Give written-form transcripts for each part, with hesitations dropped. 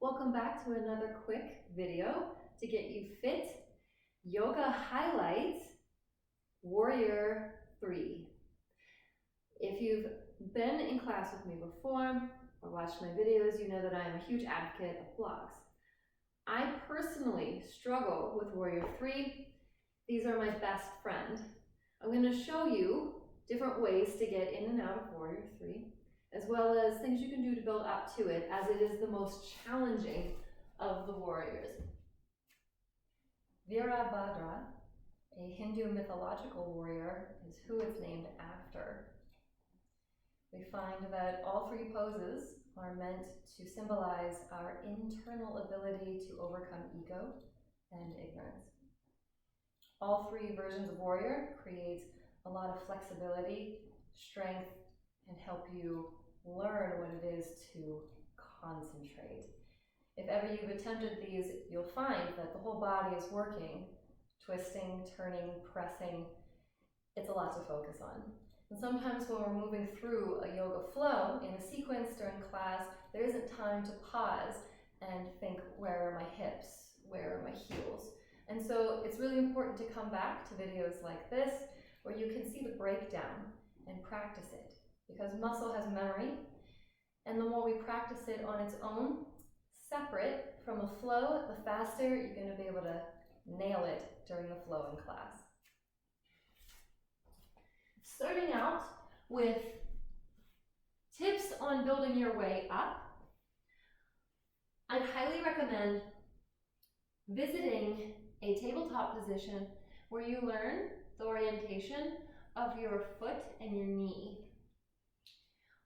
Welcome back to another quick video to get you fit. Yoga highlights, Warrior 3. If you've been in class with me before or watched my videos, you know that I am a huge advocate of blocks. I personally struggle with Warrior 3. These are my best friend. I'm going to show you different ways to get in and out of Warrior 3, as well as things you can do to build up to it, as it is the most challenging of the warriors. Virabhadra, a Hindu mythological warrior, is who it's named after. We find that all three poses are meant to symbolize our internal ability to overcome ego and ignorance. All three versions of warrior create a lot of flexibility, strength, and help you learn what it is to concentrate. If ever you've attempted these, you'll find that the whole body is working, twisting, turning, pressing. It's a lot to focus on. And sometimes when we're moving through a yoga flow in a sequence during class, there isn't time to pause and think, where are my hips? Where are my heels? And so it's really important to come back to videos like this, where you can see the breakdown and practice it. Because muscle has memory, and the more we practice it on its own, separate from a flow, the faster you're going to be able to nail it during the flow in class. Starting out with tips on building your way up, I'd highly recommend visiting a tabletop position where you learn the orientation of your foot and your knee.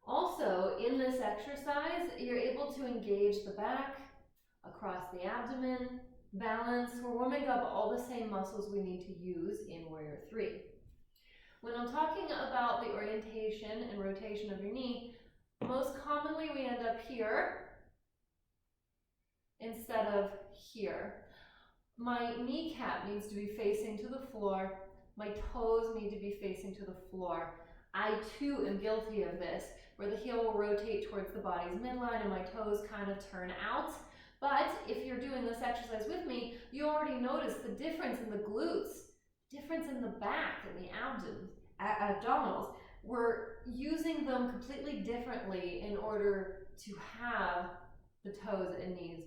Also, in this exercise, you're able to engage the back, across the abdomen, balance. We're warming up all the same muscles we need to use in Warrior 3. When I'm talking about the orientation and rotation of your knee, most commonly we end up here instead of here. My kneecap needs to be facing to the floor. My toes need to be facing to the floor. I too am guilty of this, where the heel will rotate towards the body's midline and my toes kind of turn out. But if you're doing this exercise with me, you already notice the difference in the glutes, difference in the back and the abdominals. We're using them completely differently in order to have the toes and knees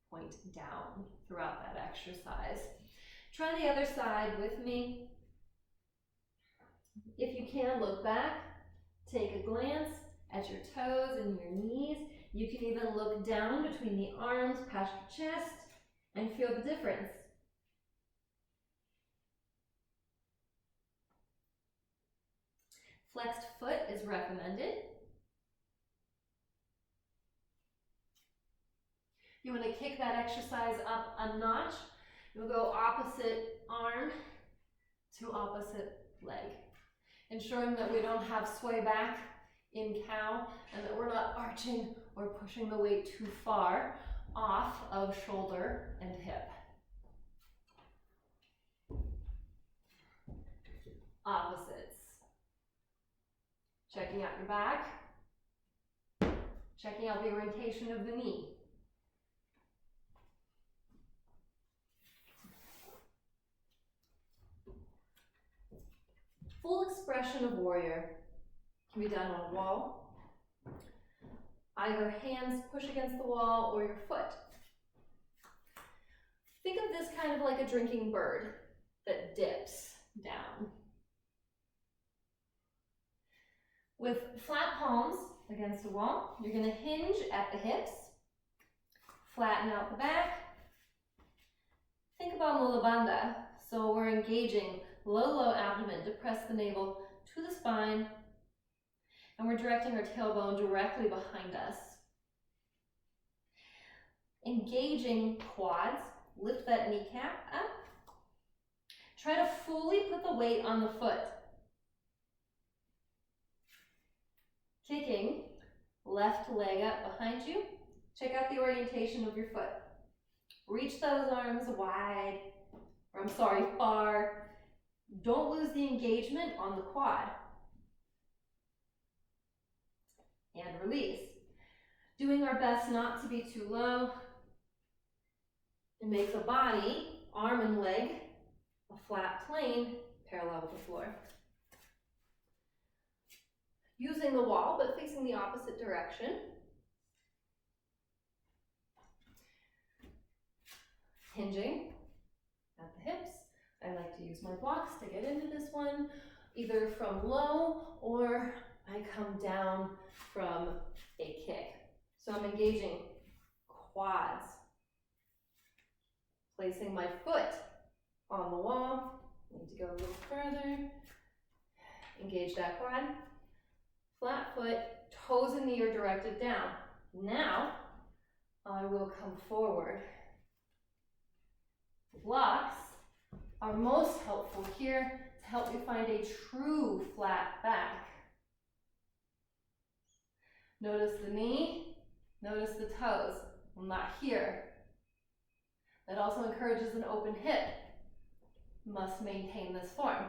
point down throughout that exercise. Try the other side with me. If you can, look back, take a glance at your toes and your knees. You can even look down between the arms, past your chest, and feel the difference. Flexed foot is recommended. You want to kick that exercise up a notch. You'll go opposite arm to opposite leg, ensuring that we don't have sway back in cow and that we're not arching or pushing the weight too far off of shoulder and hip. Opposites. Checking out your back, checking out the orientation of the knee. Full expression of warrior can be done on a wall. Either hands push against the wall or your foot. Think of this kind of like a drinking bird that dips down. With flat palms against a wall, you're going to hinge at the hips, flatten out the back. Think about Mula Bandha. So we're engaging low abdomen to press the navel to the spine, and we're directing our tailbone directly behind us. Engaging quads, lift that kneecap up. Try to fully put the weight on the foot. Kicking, left leg up behind you. Check out the orientation of your foot. Reach those arms wide, far. Don't lose the engagement on the quad. And release. Doing our best not to be too low, and make the body, arm and leg, a flat plane parallel with the floor. Using the wall, but facing the opposite direction. Hinging at the hips. I like to use my blocks to get into this one, either from low or I come down from a kick. So I'm engaging quads. Placing my foot on the wall. Need to go a little further. Engage that quad. Flat foot, toes and knee are directed down. Now, I will come forward. Blocks are most helpful here to help you find a true flat back. Notice the knee, notice the toes. I'm not here. That also encourages an open hip. Must maintain this form.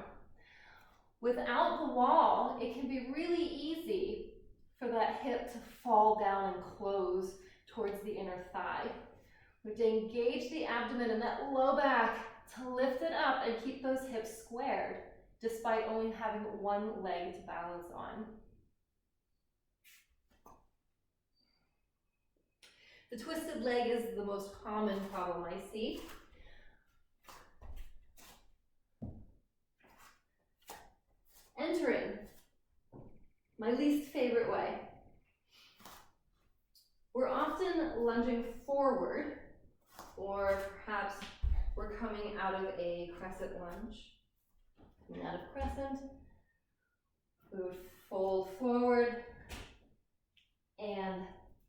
Without the wall, it can be really easy for that hip to fall down and close towards the inner thigh. We have to engage the abdomen and that low back to lift it up and keep those hips squared, despite only having one leg to balance on. The twisted leg is the most common problem I see. Entering, my least favorite way. We're often lunging forward, or perhaps we're coming out of a crescent lunge. Coming out of crescent, we would fold forward and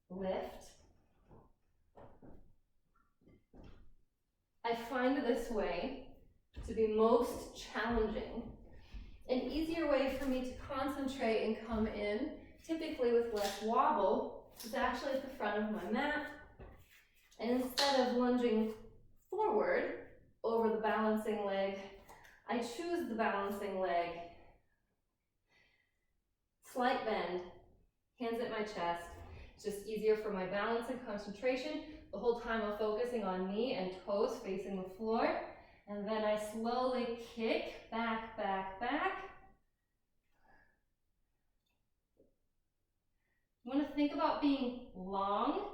lift. I find this way to be most challenging. An easier way for me to concentrate and come in, typically with less wobble, is actually at the front of my mat. And instead of lunging forward over the balancing leg, I choose the balancing leg. Slight bend, hands at my chest. It's just easier for my balance and concentration. The whole time I'm focusing on knee and toes facing the floor. And then I slowly kick back, back, back. You want to think about being long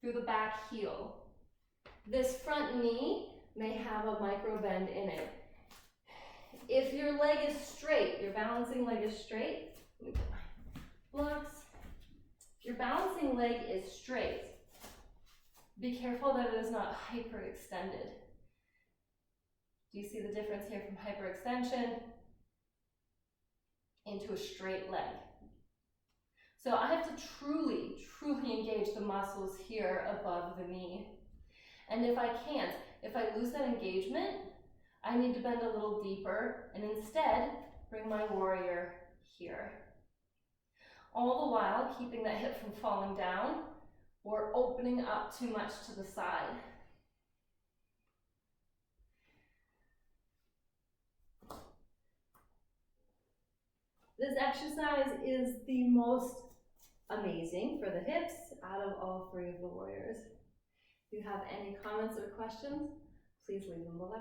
through the back heel. This front knee may have a micro bend in it. If your leg is straight, your balancing leg is straight, let me put my blocks. If your balancing leg is straight, be careful that it is not hyperextended. Do you see the difference here from hyperextension into a straight leg? So I have to truly, truly engage the muscles here above the knee. And if I can't, if I lose that engagement, I need to bend a little deeper and instead bring my warrior here. All the while keeping that hip from falling down or opening up too much to the side. This exercise is the most amazing for the hips out of all three of the warriors. If you have any comments or questions, please leave them below.